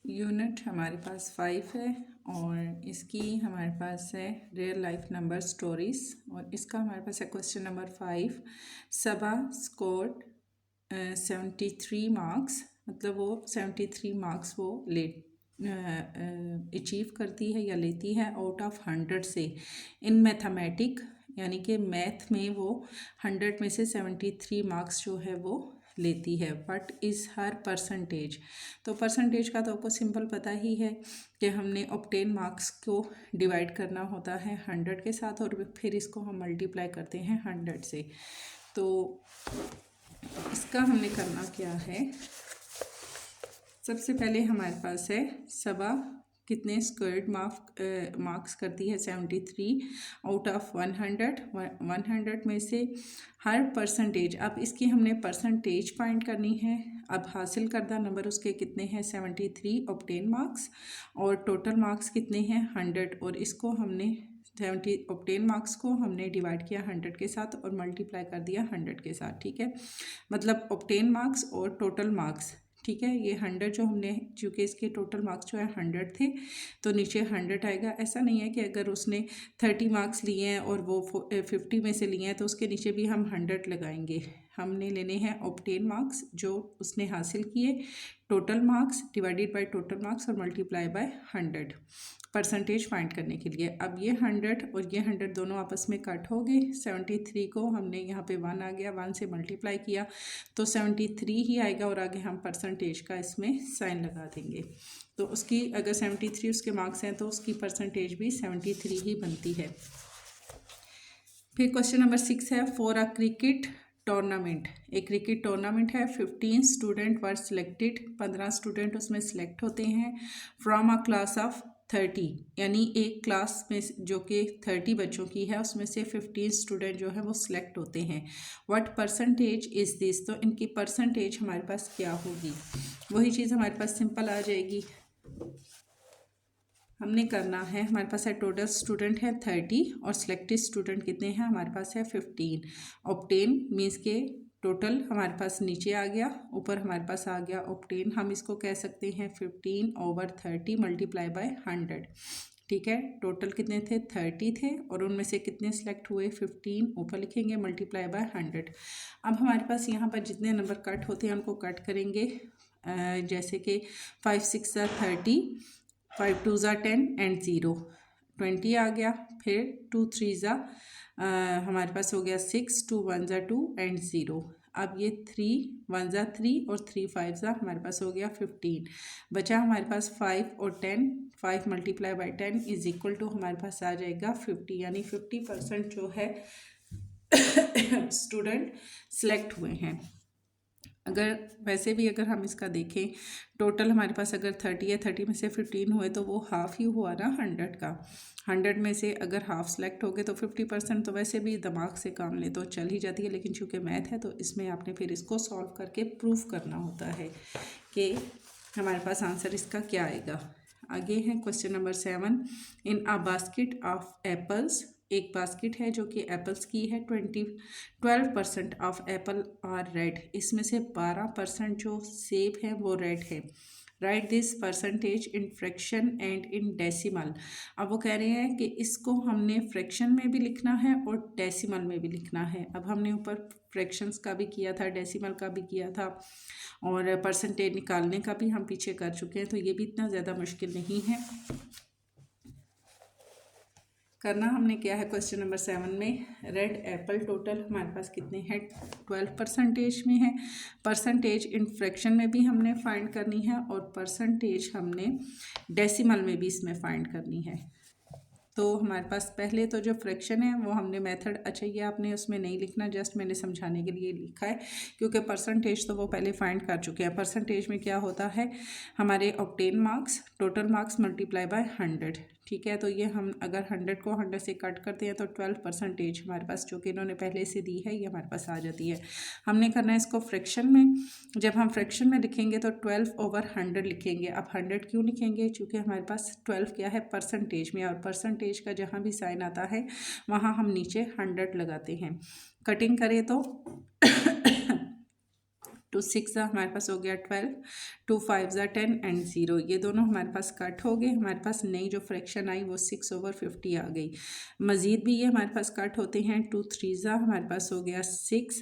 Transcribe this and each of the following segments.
Unit हमारे पास 5 है और इसकी हमारे पास है रियल लाइफ नंबर स्टोरीज़। और इसका हमारे पास है क्वेश्चन नंबर 5। सबा स्कोर्ड 73 मार्क्स, मतलब वो 73 मार्क्स वो ले अचीव करती है या लेती है आउट ऑफ 100 से इन मैथमेटिक, यानी कि मैथ में वो 100 में से 73 मार्क्स जो है वो लेती है। बट इज़ हर परसेंटेज, तो परसेंटेज का तो आपको सिंपल पता ही है कि हमने ऑब्टेन मार्क्स को डिवाइड करना होता है 100 के साथ और फिर इसको हम मल्टीप्लाई करते हैं 100 से। तो इसका हमने करना क्या है, सबसे पहले हमारे पास है सबा कितने स्क्वायर्ड मार्क्स करती है 73 आउट ऑफ 100 में से हर परसेंटेज। अब इसकी हमने परसेंटेज फाइंड करनी है। अब हासिल करदा नंबर उसके कितने हैं 73 ऑब्टेन मार्क्स, और टोटल मार्क्स कितने हैं 100, और इसको हमने 70 ऑब्टेन मार्क्स को हमने डिवाइड किया 100 के साथ और मल्टीप्लाई कर दिया 100 के साथ। ठीक है, मतलब ऑब्टेन मार्क्स और टोटल मार्क्स। ठीक है, ये 100 जो हमने, चूँकि इसके टोटल मार्क्स जो है 100 थे तो नीचे 100 आएगा। ऐसा नहीं है कि अगर उसने 30 मार्क्स लिए हैं और वो 50 में से लिए हैं तो उसके नीचे भी हम 100 लगाएंगे। हमने लेने हैं ऑब्टेन मार्क्स जो उसने हासिल किए, total marks divided by total marks और मल्टीप्लाई बाय 100 परसेंटेज फाइंड करने के लिए। अब ये 100 और ये 100 दोनों आपस में कट हो गए। 73 को हमने यहाँ पे 1 आ गया, 1 से मल्टीप्लाई किया तो 73 ही आएगा और आगे हम परसेंटेज का इसमें साइन लगा देंगे। तो उसकी अगर 73 उसके मार्क्स हैं तो उसकी परसेंटेज भी 73 ही बनती है। फिर क्वेश्चन नंबर 6 है फॉर अ क्रिकेट टूर्नामेंट। एक क्रिकेट टूर्नामेंट है, 15 स्टूडेंट वर सिलेक्टेड, 15 स्टूडेंट उसमें सेलेक्ट होते हैं फ्रॉम अ क्लास ऑफ 30, यानी एक क्लास में जो कि 30 बच्चों की है उसमें से 15 स्टूडेंट जो है वो सिलेक्ट होते हैं। व्हाट परसेंटेज इज़ दिस, तो इनकी परसेंटेज हमारे पास क्या होगी, वही चीज़ हमारे पास सिंपल आ जाएगी। हमने करना है, हमारे पास है टोटल स्टूडेंट है 30 और सिलेक्टेड स्टूडेंट कितने हैं हमारे पास है 15। ऑब्टेन मीन्स के टोटल हमारे पास नीचे आ गया, ऊपर हमारे पास आ गया ऑब्टेन। हम इसको कह सकते हैं 15 ओवर 30 मल्टीप्लाई बाय 100। ठीक है, टोटल कितने थे 30 थे और उनमें से कितने सेलेक्ट हुए 15, ऊपर लिखेंगे मल्टीप्लाई बाय 100। अब हमारे पास यहाँ पर जितने नंबर कट होते हैं उनको कट करेंगे, जैसे कि 5 6 30, 5 2 10 एंड 0 20 आ गया। फिर 2 3 हमारे पास हो गया 6, 2 1 2 एंड 0। अब ये 3 1 3 और 3 5 हमारे पास हो गया 15। बचा हमारे पास 5 और 10, 5 multiply by 10 is equal to हमारे पास आ जाएगा 50, यानी 50% जो है स्टूडेंट सेलेक्ट हुए हैं। अगर वैसे भी अगर हम इसका देखें, टोटल हमारे पास अगर 30 है, 30 में से 15 हुए तो वो हाफ़ ही हुआ ना 100 का। 100 में से अगर हाफ़ सेलेक्ट हो गए तो 50% तो वैसे भी दिमाग से काम ले तो चल ही जाती है, लेकिन चूँकि मैथ है तो इसमें आपने फिर इसको सॉल्व करके प्रूफ करना होता है कि हमारे पास आंसर इसका क्या आएगा। आगे है question number 7। In a basket of apples, एक बास्केट है जो कि एप्पल्स की है, 12% ऑफ एप्पल आर रेड, इसमें से 12% जो सेब है वो रेड है। Right this percentage in fraction and in decimal. अब वो कह रहे हैं कि इसको हमने फ्रैक्शन में भी लिखना है और डेसिमल में भी लिखना है। अब हमने ऊपर फ्रैक्शंस का भी किया था, डेसिमल का भी किया था और परसेंटेज निकालने का भी हम पीछे कर चुके हैं, तो ये भी इतना ज़्यादा मुश्किल नहीं है। करना हमने क्या है क्वेश्चन नंबर 7 में, रेड एप्पल टोटल हमारे पास कितने हैं 12% में है। परसेंटेज इन फ्रैक्शन में भी हमने फाइंड करनी है और परसेंटेज हमने डेसिमल में भी इसमें फाइंड करनी है। तो हमारे पास पहले तो जो फ्रैक्शन है वो हमने मेथड, अच्छा ये आपने उसमें नहीं लिखना, जस्ट मैंने समझाने के लिए लिखा है क्योंकि परसेंटेज तो वो पहले फाइंड कर चुके हैं। परसेंटेज में क्या होता है, हमारे obtain marks total marks multiply by 100। ठीक है, तो ये हम अगर 100 को 100 से कट करते हैं तो 12% हमारे पास जो कि इन्होंने पहले से दी है ये हमारे पास आ जाती है। हमने करना है इसको फ्रैक्शन में। जब हम फ्रैक्शन में लिखेंगे तो 12 ओवर 100 लिखेंगे। अब 100 क्यों लिखेंगे, चूँकि हमारे पास 12 क्या है परसेंटेज में, और परसेंटेज का जहाँ भी साइन आता है वहाँ हम नीचे 100 लगाते हैं। कटिंग करें तो टू सिक्स हमारे पास हो गया 12, टू फाइव 10 एंड 0, ये दोनों हमारे पास कट हो गए। हमारे पास नई जो फ्रैक्शन आई वो 6/50 आ गई। मज़ीद भी ये हमारे पास कट होते हैं। टू थ्री हमारे पास हो गया 6,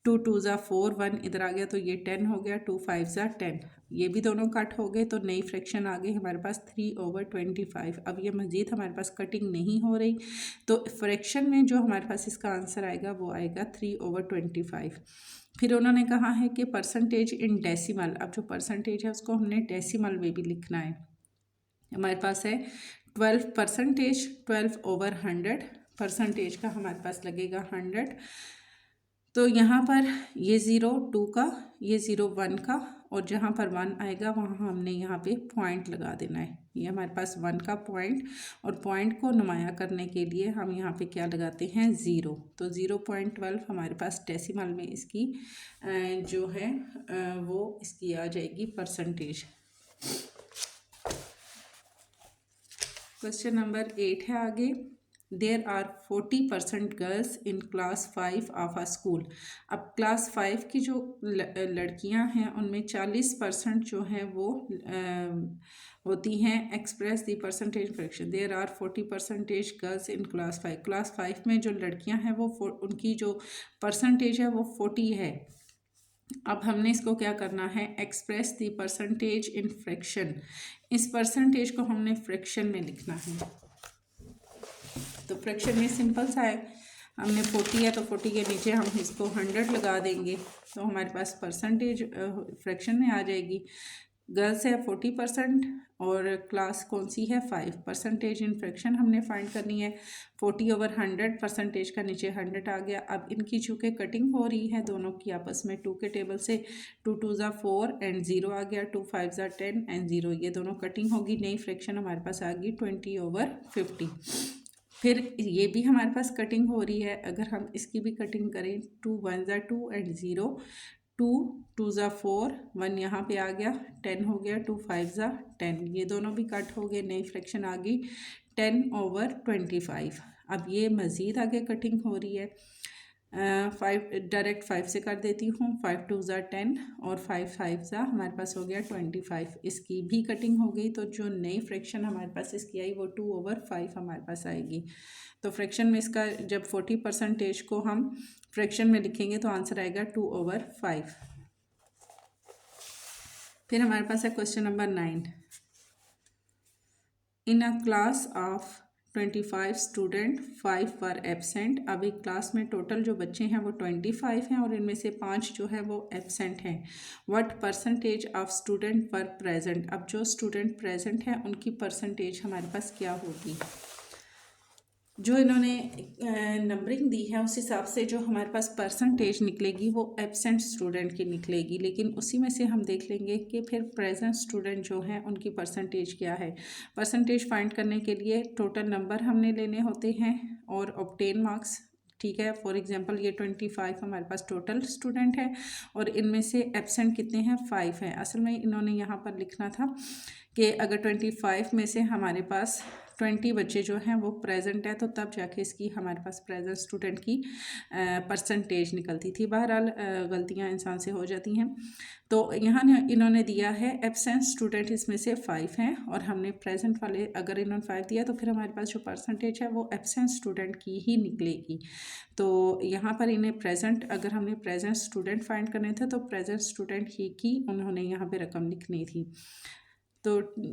टू टू 4, 1 इधर आ गया तो ये 10 हो गया, टू फाइव 10, ये भी दोनों कट हो गए। तो नई फ्रैक्शन आ गई हमारे पास 3/25। अब ये मज़ीद हमारे पास कटिंग नहीं हो रही, तो फ्रैक्शन में जो हमारे पास इसका आंसर आएगा वो आएगा 3/25। फिर उन्होंने कहा है कि परसेंटेज इन डेसिमल, अब जो परसेंटेज है उसको हमने डेसिमल में भी लिखना है। हमारे पास है 12%, 12/100 परसेंटेज का हमारे पास लगेगा 100। तो यहाँ पर ये 0 2 का, ये 0 1 का, और जहाँ पर 1 आएगा वहाँ हमने यहाँ पे पॉइंट लगा देना है। ये हमारे पास 1 का पॉइंट, और पॉइंट को नुमाया करने के लिए हम यहाँ पे क्या लगाते हैं 0। तो 0.12 हमारे पास डेसिमल में इसकी जो है वो इसकी आ जाएगी परसेंटेज। क्वेश्चन नंबर 8 है आगे। There are 40% girls in class 5 of a school. अब क्लास 5 की जो लड़कियां हैं उनमें 40% जो है वो होती हैं। Express the percentage fraction. There are 40% girls in class 5। Class 5 में जो लड़कियां हैं वो उनकी जो परसेंटेज है वो 40 है। अब हमने इसको क्या करना है, express the percentage in fraction. इस परसेंटेज को हमने फ्रैक्शन में लिखना है। तो फ्रैक्शन में सिंपल सा है, हमने 40 है तो 40 के नीचे हम इसको 100 लगा देंगे, तो हमारे पास परसेंटेज फ्रैक्शन में आ जाएगी। गर्ल्स है 40% और क्लास कौन सी है 5। परसेंटेज इन फ्रैक्शन हमने फाइंड करनी है। 40/100 परसेंटेज का नीचे 100 आ गया। अब इनकी चूँकि कटिंग हो रही है दोनों की आपस में 2 के टेबल से, 2 2 4 एंड 0 आ गया, 2 5 10 एंड 0, ये दोनों कटिंग होगी। नई फ्रैक्शन हमारे पास आ गई 20/50। फिर ये भी हमारे पास कटिंग हो रही है, अगर हम इसकी भी कटिंग करें 2 1 2 एंड 0, 2 2 4, 1 यहाँ पे आ गया, 10 हो गया, 2 5 10, ये दोनों भी कट हो गए। नई फ्रैक्शन आ गई 10/25। अब ये मज़ीद आगे कटिंग हो रही है। 5 डायरेक्ट 5 से कर देती हूँ, 5 2 10 और 5 5 हमारे पास हो गया 25। इसकी भी कटिंग हो गई, तो जो नई फ्रैक्शन हमारे पास इसकी आई वो 2/5 हमारे पास आएगी। तो फ्रैक्शन में इसका जब 40% को हम फ्रैक्शन में लिखेंगे तो आंसर आएगा 2/5। फिर हमारे पास है question number 9। In a class of 25 student 5 were absent. अब एक क्लास में टोटल जो बच्चे हैं वो 25 हैं और इनमें से 5 जो है वो एबसेंट हैं। What percentage of student were present. अब जो स्टूडेंट प्रेजेंट हैं उनकी परसेंटेज हमारे पास क्या होगी। जो इन्होंने नंबरिंग दी है उस हिसाब से जो हमारे पास परसेंटेज निकलेगी वो एब्सेंट स्टूडेंट की निकलेगी, लेकिन उसी में से हम देख लेंगे कि फिर प्रेजेंट स्टूडेंट जो हैं उनकी परसेंटेज क्या है। परसेंटेज फाइंड करने के लिए टोटल नंबर हमने लेने होते हैं और ऑब्टेन मार्क्स। ठीक है, फॉर एग्जांपल ये 25 हमारे पास टोटल स्टूडेंट है और इनमें से एब्सेंट कितने हैं 5 हैं। असल में इन्होंने यहाँ पर लिखना था कि अगर 25 में से हमारे पास 20 बच्चे जो हैं वो प्रेजेंट है तो तब जाके इसकी हमारे पास प्रेजेंट स्टूडेंट की परसेंटेज निकलती थी। बहरहाल गलतियां इंसान से हो जाती हैं। तो यहाँ इन्होंने दिया है एब्सेंट स्टूडेंट इसमें से 5 हैं और हमने प्रेजेंट वाले अगर इन्होंने 5 दिया तो फिर हमारे पास जो परसेंटेज है वो एब्सेंट स्टूडेंट की ही निकलेगी। तो यहाँ पर इन्हें प्रेजेंट, अगर हमने प्रेजेंट स्टूडेंट फाइंड करने थे तो प्रेजेंट स्टूडेंट ही की उन्होंने यहाँ पे रकम लिखनी थी। तो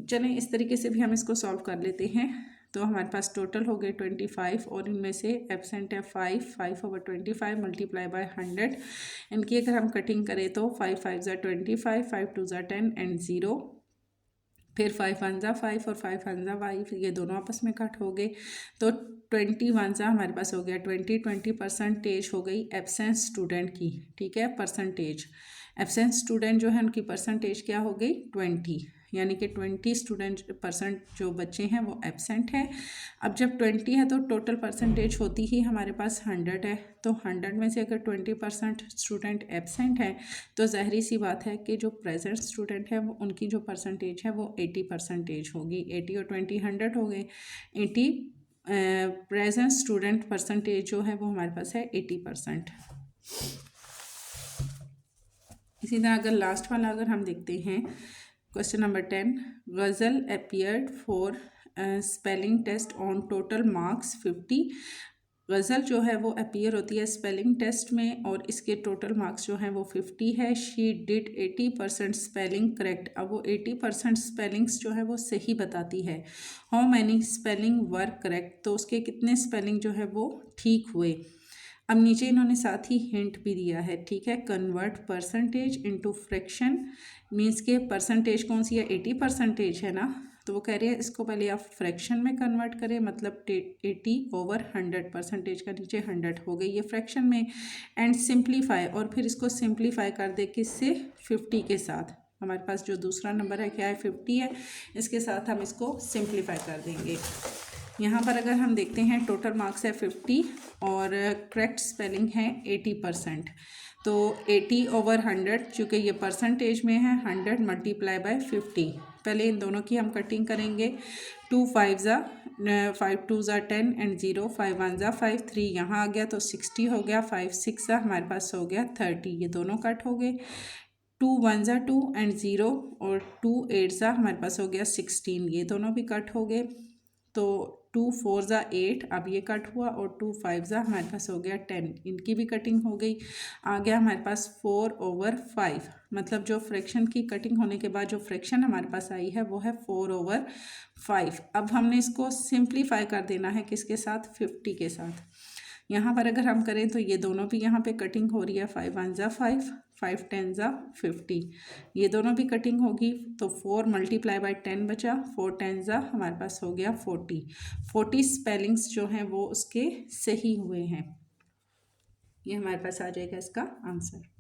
चलें इस तरीके से भी हम इसको सॉल्व कर लेते हैं। तो हमारे पास टोटल हो गए 25 और इनमें से एब्सेंट है 5/25 मल्टीप्लाई बाय 100। इनकी अगर हम कटिंग करें तो 5 5 25, 5 2 10 एंड 0, फिर 5 1 5 और 5 1 5, ये दोनों आपस में कट हो गए। तो 21 हमारे पास हो गया 20 परसेंटेज हो गई एब्सेंट स्टूडेंट की। ठीक है, परसेंटेज एब्सेंट स्टूडेंट जो है उनकी परसेंटेज क्या हो गई 20, यानी कि 20% जो बच्चे हैं वो एब्सेंट है। अब जब 20 है तो टोटल परसेंटेज होती ही हमारे पास 100 है। तो 100 में से अगर 20% स्टूडेंट एब्सेंट है तो ज़ाहिरी सी बात है कि जो प्रेजेंट स्टूडेंट है वो उनकी जो परसेंटेज है वो 80% होगी। 80 और 20 100 हो गए। 80 प्रेजेंट स्टूडेंट परसेंटेज जो है वो हमारे पास है 80%। इसी तरह अगर लास्ट वाला अगर हम देखते हैं question number 10, Ghazal appeared for spelling test on total marks 50। Ghazal जो है वो अपीयर होती है स्पेलिंग टेस्ट में और इसके टोटल मार्क्स जो हैं वो 50 है। She did 80% spelling correct. अब वो 80% स्पेलिंग्स जो है वो सही बताती है। How many spelling were correct, तो उसके कितने स्पेलिंग जो है वो ठीक हुए। अब नीचे इन्होंने साथ ही हिंट भी दिया है, ठीक है। Convert percentage into fraction, means के परसेंटेज कौन सी है, 80% है ना, तो वो कह रही है इसको पहले आप फ्रैक्शन में कन्वर्ट करें, मतलब 80/100, परसेंटेज का नीचे 100 हो गई ये फ्रैक्शन में। एंड सिंप्लीफाई, और फिर इसको सिंप्लीफाई कर दे किससे, 50 के साथ। हमारे पास जो दूसरा नंबर है क्या है, 50 है, इसके साथ हम इसको सिंप्लीफाई कर देंगे। यहाँ पर अगर हम देखते हैं टोटल मार्क्स है 50 और करेक्ट स्पेलिंग है 80%। तो 80/100, चूँकि ये परसेंटेज में है, 100 मल्टीप्लाई बाय 50। पहले इन दोनों की हम कटिंग करेंगे। 2 5 ज़ा 5 2 ज़ा 10 एंड 0 5 1 ज़ा 5 3 यहाँ आ गया तो 60 हो गया। 5 6 ज़ा हमारे पास हो गया 30, ये दोनों कट हो गए। 2 1 ज़ा 2 एंड 0 और 2 8 ज़ा हमारे पास हो गया 16, ये दोनों भी कट हो गए। तो 2 4 ज़ा 8, अब ये कट हुआ, और 2 5 ज़ा हमारे पास हो गया 10, इनकी भी कटिंग हो गई। आ गया हमारे पास 4/5, मतलब जो फ्रैक्शन की कटिंग होने के बाद जो फ्रैक्शन हमारे पास आई है वो है 4/5। अब हमने इसको सिंप्लीफाई कर देना है किसके साथ, 50 के साथ। यहाँ पर अगर हम करें तो ये दोनों भी यहाँ पे कटिंग हो रही है। 5 1 ज़ा 5, 5 10 ज़ा 50, ये दोनों भी कटिंग होगी। तो 4 मल्टीप्लाई बाय 10 बचा, 4 10 ज़ा हमारे पास हो गया 40 स्पेलिंग्स जो हैं वो उसके सही हुए हैं। ये हमारे पास आ जाएगा इसका आंसर।